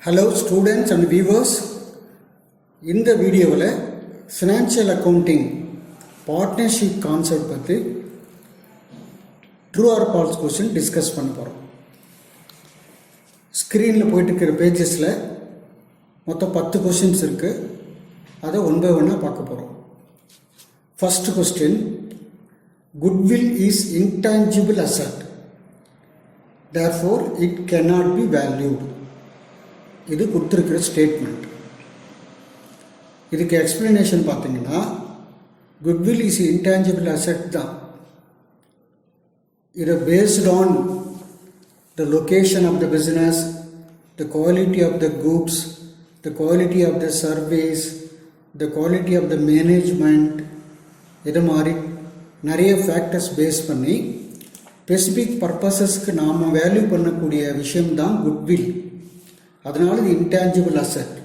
Hello students and viewers. இந்த வீடியோவில் financial accounting partnership concept பற்றி true or false question discuss பண்ண போகிறோம். ஸ்க்ரீனில் போயிட்டு இருக்கிற பேஜஸில் மொத்தம் 10 கொஸ்டின்ஸ் இருக்குது. அதை ஒன் பை ஒன்னாக பார்க்க போகிறோம். First question, goodwill is intangible asset, therefore it cannot be valued. இது கொடுத்துருக்கிற ஸ்டேட்மெண்ட். இதுக்கு எக்ஸ்பிளனேஷன் பார்த்தீங்கன்னா, குட்வில் இஸ் இன்டான்ஜிபிள் அசெட் தான். இது based on the location of the business, the quality of the goods, the quality of the service, the quality of the management, இது மாதிரி நிறைய factors base பண்ணி ஸ்பெசிஃபிக் பர்பஸஸ்க்கு நாம் வேல்யூ பண்ணக்கூடிய விஷயம்தான் குட்வில். அதனால இது intangible asset,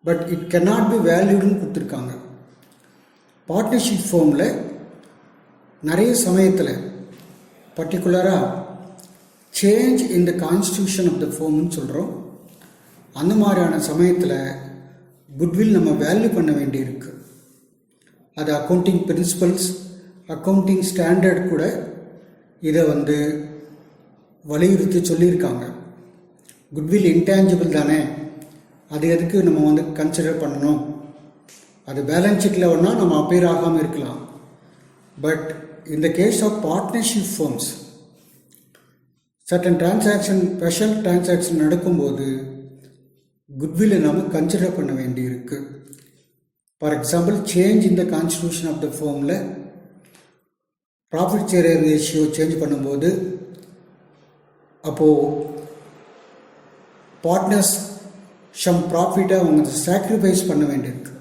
but it cannot be வேல்யூடுன்னு கொடுத்துருக்காங்க. பார்ட்னர்ஷிப் ஃபார்மில் நிறைய சமயத்தில் பர்டிகுலராக change in the constitution of the ஃபார்ம்னு சொல்கிறோம். அந்த மாதிரியான சமயத்தில் குட்வில் நம்ம வேல்யூ பண்ண வேண்டியிருக்கு. அது அக்கௌண்டிங் பிரின்சிபல்ஸ், அக்கௌண்டிங் ஸ்டாண்டர்ட் கூட இதை வலியுறுத்தி சொல்லியிருக்காங்க. குட்வில் இன்டான்ஜிபிள் தானே, அது எதுக்கு நம்ம கன்சிடர் பண்ணணும்? அது பேலன்ஸ் ஷீட்டில் ஒன்றா நம்ம அப்பேர் ஆகாமல் இருக்கலாம். பட் இந்த case of partnership forms, certain transaction, special transaction நடக்கும்போது குட்வில்லை நம்ம கன்சிடர் பண்ண வேண்டியிருக்கு. For example, change in the constitution of the ஃபார்மில் ப்ராஃபிட் ஷேர் ரேஷியோ சேஞ்ச் பண்ணும்போது அப்போது பார்ட்னர்ஸ் சம் ப்ராஃபிட்டை அவங்க சாக்ரிஃபைஸ் பண்ண வேண்டியிருக்கு.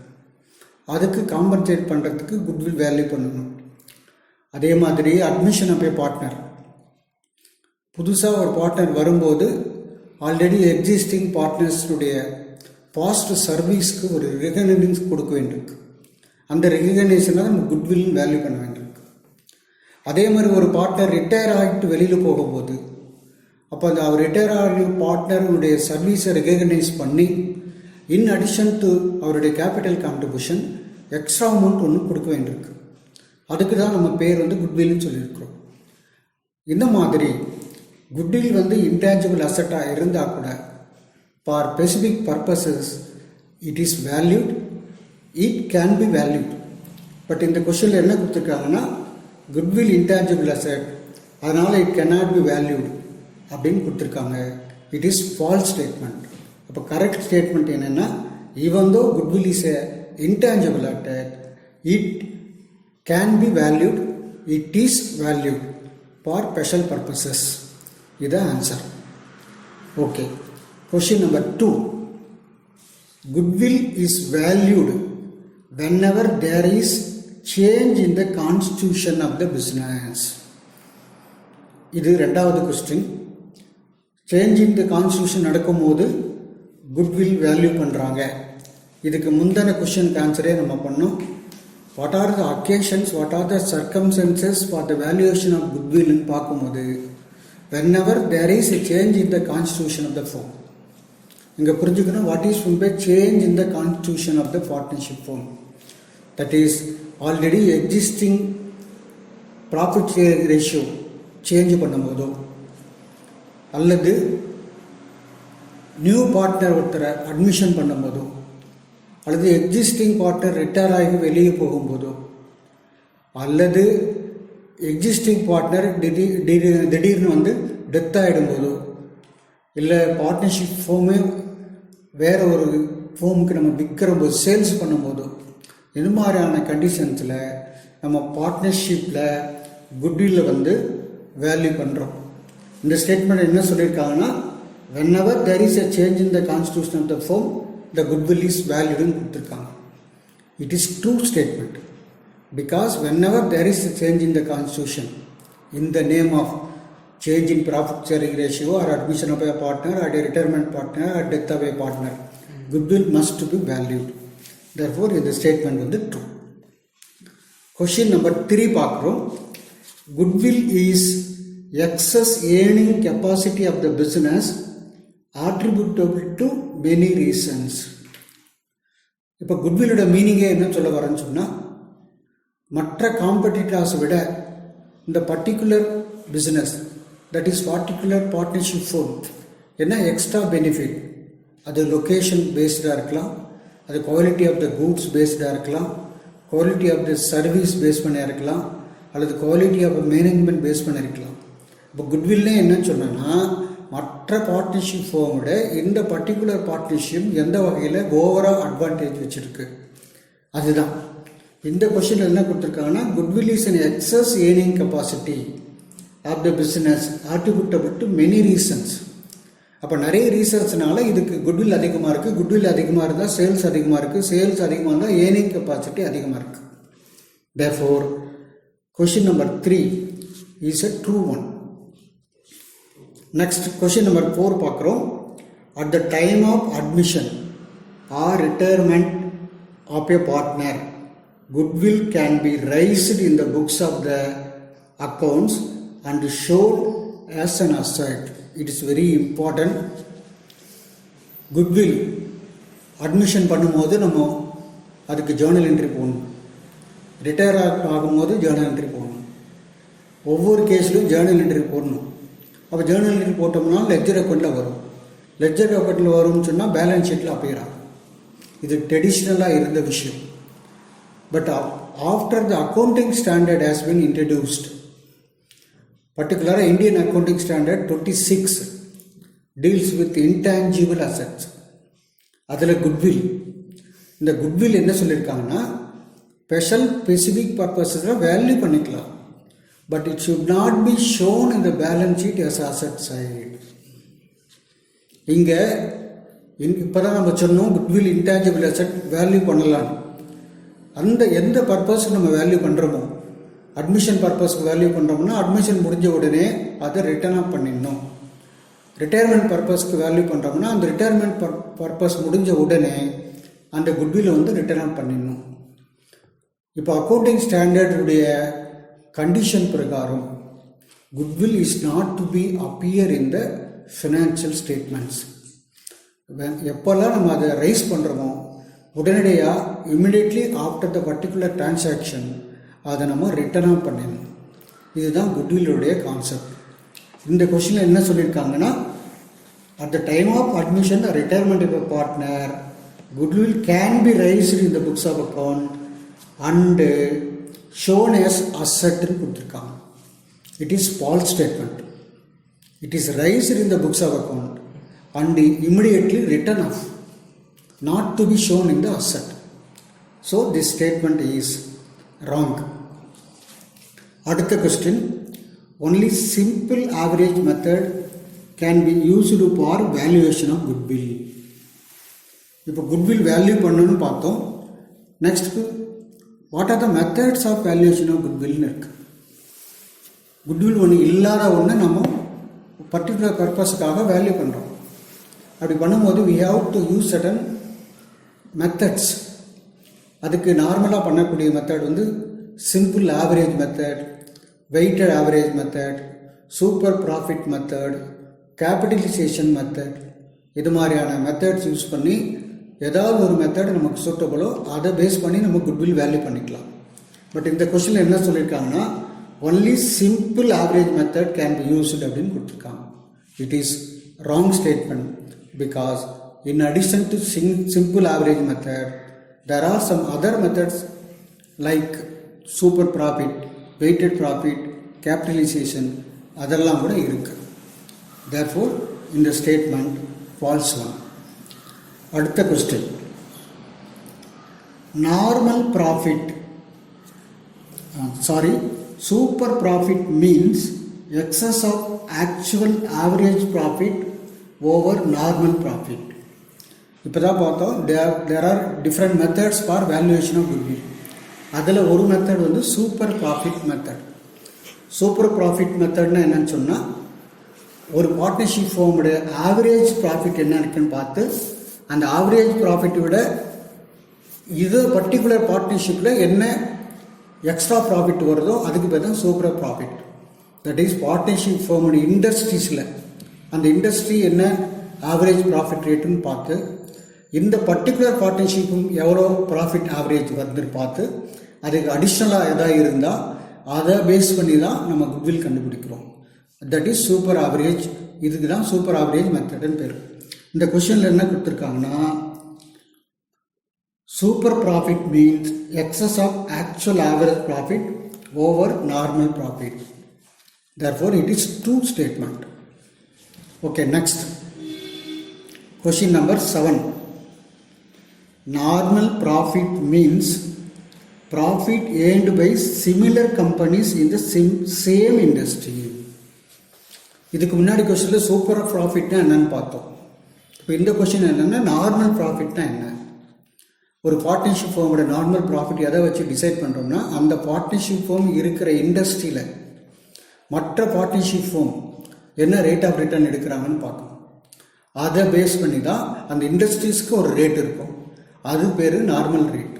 அதுக்கு காம்பன்சேட் பண்ணுறதுக்கு குட்வில் வேல்யூ பண்ணணும். அதே மாதிரி அட்மிஷன் ஆஃப் ஏ பார்ட்னர், புதுசாக ஒரு பார்ட்னர் வரும்போது ஆல்ரெடி எக்ஸிஸ்டிங் பார்ட்னர்ஸுடைய பாஸ்ட் சர்வீஸ்க்கு ஒரு ரெகக்னைஸ் கொடுக்க வேண்டியிருக்கு. அந்த ரெகக்னைசேஷனை நம்ம குட்வில் வேல்யூ பண்ண வேண்டியிருக்கு. அதே மாதிரி ஒரு பார்ட்னர் ரிட்டையர் ஆகிட்டு வெளியில் போகும்போது, அப்போ அவர் ரிட்டையர் ஆகிற பார்ட்னருடைய சர்வீஸை ரெகக்னைஸ் பண்ணி இன் அடிஷன் டு அவருடைய கேபிட்டல் கான்ட்ரிபியூஷன் எக்ஸ்ட்ரா அமௌண்ட் ஒன்று கொடுக்க வேண்டியிருக்கு. அதுக்கு தான் நம்ம பேர் குட்வில்னு சொல்லியிருக்கிறோம். இந்த மாதிரி குட்வில் இன்டான்ஜிபிள் அசட்டாக இருந்தால் கூட for specific purposes it is valued, it can be valued. But இந்த கொஸ்டினில் என்ன கொடுத்துருக்காங்கன்னா, குட்வில் இன்டான்ஜிபிள் அசட், அதனால் இட் கேனாட் பி வேல்யூட் அப்படின்னு கொடுத்துருக்காங்க. It is false statement. அப்போ கரெக்ட் ஸ்டேட்மெண்ட் என்னென்னா, even though goodwill is a intangible asset, it can be valued, it is valued for special purposes. இதுதான் answer. Okay, question number 2. Goodwill is valued whenever there is change in the constitution of the business. இது ரெண்டாவது question. Change in the constitution நடக்கும்போது goodwill value பண்ணுறாங்க. இதுக்கு முந்தின கொஸ்டினுக்கு ஆன்சரே நம்ம பண்ணோம். What are the occasions, what are the circumstances for the valuation of குட்வில்னு பார்க்கும்போது whenever there is a change in the constitution of the firm. இங்கே புரிஞ்சுக்கணும், what is mean by change in the constitution of the partnership firm. That is already existing profit share ratio change பண்ணும்போதோ, அல்லது new partner ஒருத்தரை admission பண்ணும்போதோ, அல்லது existing partner retire ஆகி வெளியே போகும்போதோ, அல்லது எக்ஸிஸ்டிங் பார்ட்னர் திடீர்னு டெத் ஆகிடும்போதோ, இல்லை பார்ட்னர்ஷிப் ஃபார்மே வேறு ஒரு ஃபார்முக்கு நம்ம விற்கிறம்போது, சேல்ஸ் பண்ணும்போதோ, இது மாதிரியான கண்டிஷன்ஸில் நம்ம பார்ட்னர்ஷிப்பில் குட்வில்லை வேல்யூ பண்ணுறோம். இந்த ஸ்டேட்மெண்ட் என்ன சொல்லியிருக்காங்கன்னா, whenever there is a change in the constitution of the firm, the goodwill is valued ன்னு கொடுத்துருக்காங்க. It is true statement, because whenever there is a change in the constitution in the name of change in profit sharing ratio or admission of a partner or a retirement partner or death of a partner, goodwill must be valued. Therefore இந்த statement true. Question number 3 பார்க்குறோம். Goodwill is excess earning capacity of the business attributable to many reasons. இப்போ குட்வில்லோட மீனிங்கே என்ன சொல்ல வரேன்னு சொன்னால், மற்ற competitors விட இந்த particular business, that is particular partnership firm என்ன எக்ஸ்ட்ரா பெனிஃபிட், அது லொக்கேஷன் பேஸ்டாக இருக்கலாம், அது குவாலிட்டி ஆஃப் த கூட்ஸ் பேஸ்டாக இருக்கலாம், quality of the service base பண்ணி இருக்கலாம், அல்லது குவாலிட்டி ஆஃப் மேனேஜ்மெண்ட் பேஸ் பண்ணி இருக்கலாம். இப்போ குட்வில்லே என்னன்னு சொன்னோன்னா, மற்ற பார்ட்னர்ஷிப் ஃபோமோட இந்த பர்டிகுலர் பார்ட்னர்ஷிப் எந்த வகையில் ஓவரால் அட்வான்டேஜ் வச்சுருக்கு, அதுதான் இந்த கொஷின் என்ன கொடுத்துருக்காங்கன்னா, goodwill is an excess earning capacity of the business attributable to many reasons. அப்போ நிறைய ரீசன்ஸ்னால இதுக்கு குட்வில் அதிகமாக இருக்குது, குட்வில் அதிகமாக இருந்தால் சேல்ஸ் அதிகமாக இருக்குது, சேல்ஸ் அதிகமாக இருந்தால் ஏர்னிங் கெப்பாசிட்டி அதிகமாக இருக்குது. therefore question number 3 is a true one. Next question number 4 பார்க்குறோம். At the time of admission or retirement of a partner, goodwill can be raised in the books of the accounts and shown as an asset. It is very important. Goodwill admission பண்ணும்போது நம்ம அதுக்கு Journal entry போடணும், retire ஆகும்போது Journal entry போடணும், ஒவ்வொரு கேஸ்லையும் Journal entry போடணும். அப்போ Journal entry போட்டோம்னா லெட்ஜர் அக்கௌண்ட்டில் வரும், லெட்ஜர் அக்கௌண்ட்டில் வரும்னு சொன்னால் பேலன்ஸ் ஷீட்டில் அப்பியர் ஆகும். இது ட்ரெடிஷ்னலாக இருந்த விஷயம். But after the accounting standard has been introduced, பர்டிகுலராக Indian accounting standard 26 deals with intangible assets. அதில் குட்வில், இந்த குட்வில் என்ன சொல்லியிருக்காங்கன்னா, ஸ்பெசிஃபிக் பர்பஸஸில் வேல்யூ பண்ணிக்கலாம், but it should not be shown in the balance sheet as asset side. இங்கே இப்போ தான் நம்ம சொன்னோம் குட்வில் இன்டான்ஜிபிள் அசட் வேல்யூ பண்ணலாம். அந்த எந்த பர்பஸ்க்கு நம்ம வேல்யூ பண்ணுறோமோ, அட்மிஷன் பர்பஸ்க்கு வேல்யூ பண்ணுறோம்னா அட்மிஷன் முடிஞ்ச உடனே அதை ரிட்டர்ன் ஆஃப் பண்ணிடணும். ரிட்டையர்மெண்ட் பர்பஸ்க்கு வேல்யூ பண்ணுறோம்னா அந்த ரிட்டையர்மெண்ட் பர்பஸ் முடிஞ்ச உடனே அந்த குட்வில் ரிட்டர்ன் ஆஃப் பண்ணிடணும். இப்போ அக்கௌண்டிங் ஸ்டாண்டர்டுடைய கண்டிஷன் பிரகாரம் goodwill is not to be appear in the financial statements. எப்போல்லாம் நம்ம அதை ரைஸ் பண்ணுறோமோ உடனடியாக immediately after the particular transaction அதை நம்ம ரிட்டர்ன் ஆஃப் பண்ணிடணும். இதுதான் குட்வில்லுடைய கான்செப்ட். இந்த கொஸ்டினில் என்ன சொல்லியிருக்காங்கன்னா, at the time of admission retirement of a partner, goodwill can be raised in the books of account and shown as asset ன்னு கொடுத்துருக்காங்க. It is false statement. It is raised in the books of account and immediately written off, not to be shown in the asset. So this statement is wrong. அடுத்த question, only simple average method can be used for valuation of goodwill. இப்போ goodwill value பண்ணணும்னு பார்த்தோம். Next what are the methods of valuation of குட்வில்னு இருக்குது. Goodwill ஒன்று இல்லாத ஒன்று நம்ம பர்டிகுலர் பர்பஸுக்காக வேல்யூ பண்ணுறோம். அப்படி பண்ணும்போது we have to use certain methods. அதுக்கு நார்மலாக பண்ணக்கூடிய method simple average method, weighted average method, super profit method, capitalisation method, இது மாதிரியான மெத்தட்ஸ் யூஸ் பண்ணி ஏதாவது ஒரு மெத்தட் நமக்கு சூட்டபுளோ அதை பேஸ் பண்ணி நம்ம குட்வில் வேல்யூ பண்ணிக்கலாம். பட் இந்த கொஸ்டினில் என்ன சொல்லியிருக்காங்கன்னா, only simple average method can be used அப்படின்னு கொடுத்துருக்காங்க. It is wrong statement because in addition to simple average method there are some other methods like super profit, weighted profit, capitalization, அதெல்லாம் கூட இருக்கு. therefore இந்த ஸ்டேட்மெண்ட் false one. அடுத்த question, normal profit super profit means excess of actual average profit over normal profit. இப்போ தான் பார்த்தோம் there are different methods for valuation of goodwill. அதில் ஒரு method super profit method. Super profit மெத்தட்னா என்னன்னு சொன்னால், ஒரு பார்ட்னர்ஷிப் ஃபார்முடைய ஆவரேஜ் ப்ராஃபிட் என்ன இருக்குன்னு பார்த்து அந்த ஆவரேஜ் ப்ராஃபிட்டை விட இது பர்டிகுலர் பார்ட்னர்ஷிப்பில் என்ன எக்ஸ்ட்ரா ப்ராஃபிட் வருதோ அதுக்கு பேர் தான் super profit. That is partnership ஃபார்முடைய இண்டஸ்ட்ரீஸில் அந்த இண்டஸ்ட்ரி என்ன ஆவரேஜ் ப்ராஃபிட் ரேட்டுன்னு பார்த்து இந்த பர்டிகுலர் பார்ட்னர்ஷிப்பும் எவ்வளோ ப்ராஃபிட் ஆவரேஜ் வருதுன்னு பார்த்து அதுக்கு அடிஷ்னலாக எதாவது இருந்தால் அதை பேஸ் பண்ணி தான் நம்ம குட்வில் கண்டுபிடிக்கிறோம். That is super average. இதுக்கு தான் சூப்பர் ஆவரேஜ் மெத்தடுன்னு பேர். இந்த கொஷனில் என்ன கொடுத்துருக்காங்கன்னா, super profit means excess of actual average profit over normal profit. therefore it is true statement. Okay, next question number 7. Normal profit means profit earned by similar companies in the same industry. இதுக்கு முன்னாடி கொஸ்டினில் super ப்ராஃபிட்னா என்னன்னு பார்த்தோம். இப்போ இந்த question என்னென்னா normal ப்ராஃபிட்னா என்ன. ஒரு பார்ட்னர்ஷிப் ஃபார்மோட நார்மல் ப்ராஃபிட் எதை வச்சு டிசைட் பண்ணுறோம்னா, அந்த பார்ட்னர்ஷிப் ஃபார்ம் இருக்கிற இண்டஸ்ட்ரியில் மற்ற பார்ட்னர்ஷிப் ஃபார்ம் என்ன ரேட் ஆஃப் ரிட்டர்ன் எடுக்கிறாங்கன்னு பார்க்கணும். அதை பேஸ் பண்ணி தான் அந்த இண்டஸ்ட்ரீஸ்க்கு ஒரு ரேட் இருக்கும், அது பேர் நார்மல் ரேட்.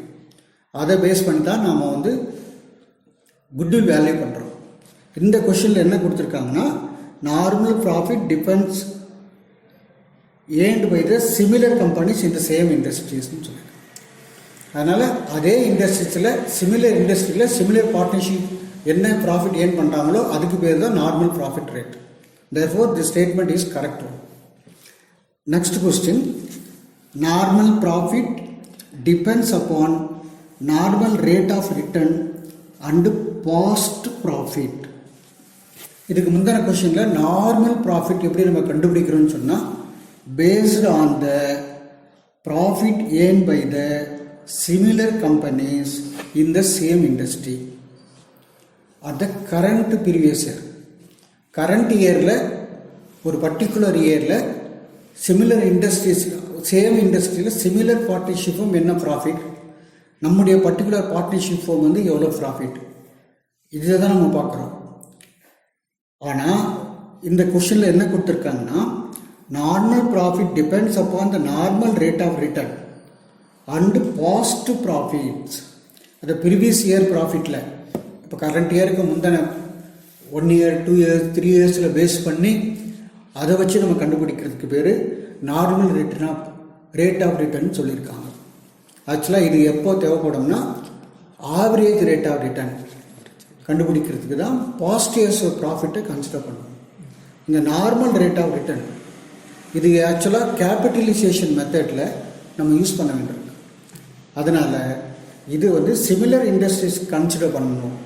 அதை பேஸ் பண்ணி தான் நாம் குட்வில் வேல்யூ பண்ணுறோம். இந்த கொஷனில் என்ன கொடுத்துருக்காங்கன்னா, normal profit depends earned by the similar companies in the same இண்டஸ்ட்ரீஸ்னு சொல்லியிருக்காங்க. அதனால் அதே இண்டஸ்ட்ரீஸில் சிமிலர் பார்ட்னர்ஷிப் என்ன ப்ராஃபிட் ஏர்ன் பண்ணுறாங்களோ அதுக்கு பேர் தான் normal profit rate. therefore this statement is correct. Next question. Normal profit depends upon normal rate of return and past profit. இதுக்கு முந்தின கொஸ்டினில் நார்மல் ப்ராஃபிட் எப்படி நம்ம கண்டுபிடிக்கிறோம்னு சொன்னால், based on the profit earn by the similar companies in the same industry at the current previous year. Current இயரில் ஒரு particular இயரில் சிமிலர் இண்டஸ்ட்ரீஸ் சேம் இண்டஸ்ட்ரியில் சிமிலர் பார்ட்னர்ஷிப்பும் என்ன ப்ராஃபிட், நம்முடைய பர்டிகுலர் பார்ட்னர்ஷிப் ஃபார்ம் எவ்வளோ ப்ராஃபிட், இதை தான் நம்ம பார்க்குறோம். ஆனால் இந்த கொஷனில் என்ன கொடுத்துருக்காங்கன்னா, normal profit depends upon the normal rate of return and past profits. அது ப்ரீவியஸ் இயர் ப்ராஃபிட்டில் இப்போ கரண்ட் இயருக்கு முந்தின 1 year 2 years 3 yearsல பேஸ் பண்ணி அதை வச்சு நம்ம கண்டுபிடிக்கிறதுக்கு பேர் நார்மல் ரேட் ஆஃப் ரிட்டர்ன் சொல்லியிருக்காங்க. ஆக்சுவலாக இது எப்போ தேவைப்படும்னா, ஆவரேஜ் ரேட் ஆஃப் ரிட்டர்ன் கண்டுபிடிக்கிறதுக்கு தான் பாஸ்ட் இயர்ஸ் ப்ராஃபிட்டை கன்சிடர் பண்ணணும். இந்த நார்மல் ரேட் ஆஃப் ரிட்டர்ன் இது ஆக்சுவலாக கேபிட்டலைசேஷன் மெத்தடில் நம்ம யூஸ் பண்ண வேண்டியிருக்கு. அதனால் இது சிமிலர் இண்டஸ்ட்ரீஸ் கன்சிடர் பண்ணணும்,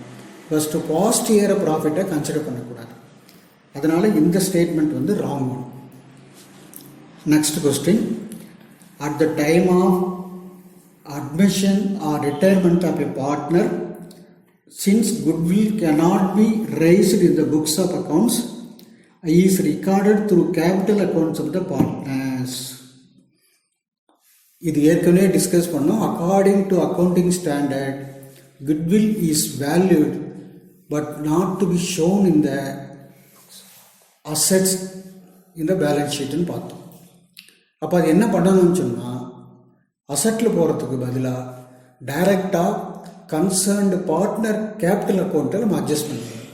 ஃபஸ்ட்டு பாஸ்ட் இயரை ப்ராஃபிட்டை கன்சிடர் பண்ணக்கூடாது. அதனால் இந்த statement wrong. Next question. At the time of admission or retirement of a partner, since goodwill cannot be raised in the books of accounts, is recorded through capital accounts of the partners. இது ஏற்கனவே discuss பண்ணோம். According to accounting standard, goodwill is valued but not to be shown in the assets in the balance sheet ன்னு பார்த்தோம். அப்போ அது என்ன பண்ணணும்னு சொன்னால், அசட்டில் போகிறதுக்கு பதிலாக டைரெக்டாக கன்சர்ன்டு பார்ட்னர் கேபிட்டல் அக்கௌண்ட்டை நம்ம அட்ஜஸ்ட் பண்ணிக்கலாம்.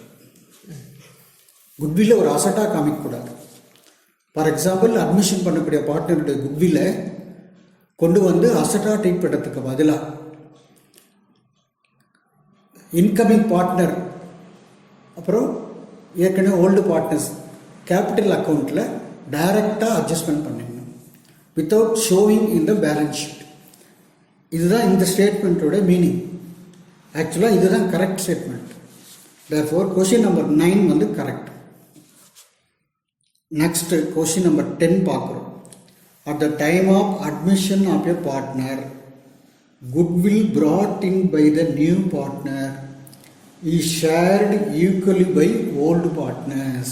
குட்வில்லை ஒரு அசட்டாக காமிக்கக்கூடாது. ஃபார் எக்ஸாம்பிள், அட்மிஷன் பண்ணக்கூடிய பார்ட்னருடைய குட்வில்லை கொண்டு அசட்டாக ட்ரீட் பண்ணுறதுக்கு பதிலாக இன்கமிங் பார்ட்னர் அப்புறம் ஏற்கனவே ஓல்டு பார்ட்னர்ஸ் கேபிட்டல் அக்கௌண்ட்டில் டைரெக்டாக அட்ஜஸ்ட்மெண்ட் பண்ணிடணும் without showing in the balance sheet. இதுதான் இந்த ஸ்டேட்மெண்ட்டோட மீனிங். ஆக்சுவலாக இதுதான் correct statement. therefore question number 9 correct. Next question number 10 பார்க்குறோம். At the time of admission of a partner, goodwill brought in by the new partner is shared equally by old partners.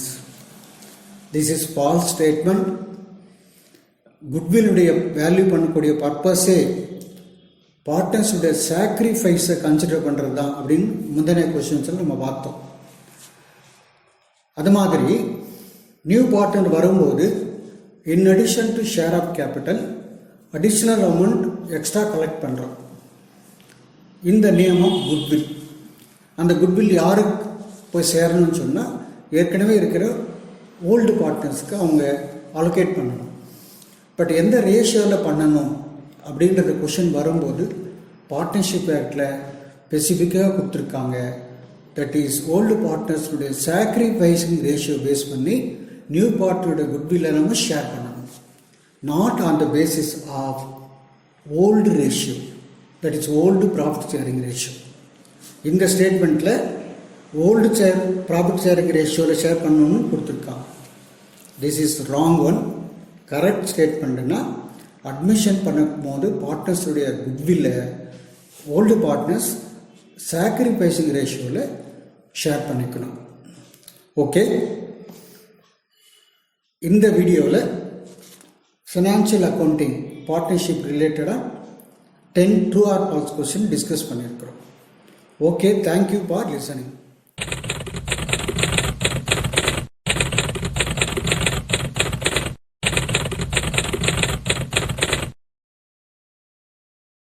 This is false statement. goodwill உடைய value பண்ணக்கூடிய பர்பஸே பார்ட்னர்ஸுடைய சாக்ரிஃபைஸை consider பண்ணுறது தான் அப்படின்னு முந்தின கொஸ்டின்ஸில் நம்ம பார்த்தோம். அது மாதிரி நியூ பார்ட்னர் வரும்போது in addition to share of capital additional amount extra collect பண்ணுறோம். இந்த நேம் ஆஃப் குட்வில். அந்த குட்வில் யாருக்கு போய் சேரணும்னு சொன்னால், ஏற்கனவே இருக்கிற ஓல்டு பார்ட்னர்ஸ்க்கு அவங்க அலோகேட் பண்ணணும். பட் எந்த ரேஷியோவில் பண்ணணும் அப்படின்றத கொஷின் வரும்போது பார்ட்னர்ஷிப் ஆக்டில் ஸ்பெசிஃபிக்காக கொடுத்துருக்காங்க. தட் இஸ் ஓல்டு பார்ட்னர்ஸுடைய சாக்ரிஃபைசிங் ரேஷியோ பேஸ் பண்ணி நியூ பார்ட்னருடைய குட்வில்லை நம்ம ஷேர் பண்ணணும். Not on the basis of old ratio, that is old profit sharing ratio. இந்த ஸ்டேட்மெண்ட்டில் ஓல்டு ப்ராஃபிட் ஷேரிங் ரேஷியோவில் ஷேர் பண்ணணும்னு கொடுத்துருக்காங்க. This is wrong one. Correct ஸ்டேட்மெண்ட்னா அட்மிஷன் பண்ணும்போது பார்ட்னர்ஸுடைய குட்வில்லை ஓல்டு பார்ட்னர்ஸ் சாக்ரிஃபைசிங் ரேஷியோவில் ஷேர் பண்ணிக்கணும். ஓகே, இந்த வீடியோவில் ஃபினான்ஷியல் அக்கௌண்டிங் பார்ட்னர்ஷிப் ரிலேட்டடாக 10 true or false question discuss பண்ணியிருக்கிறோம். Okay, thank you for listening.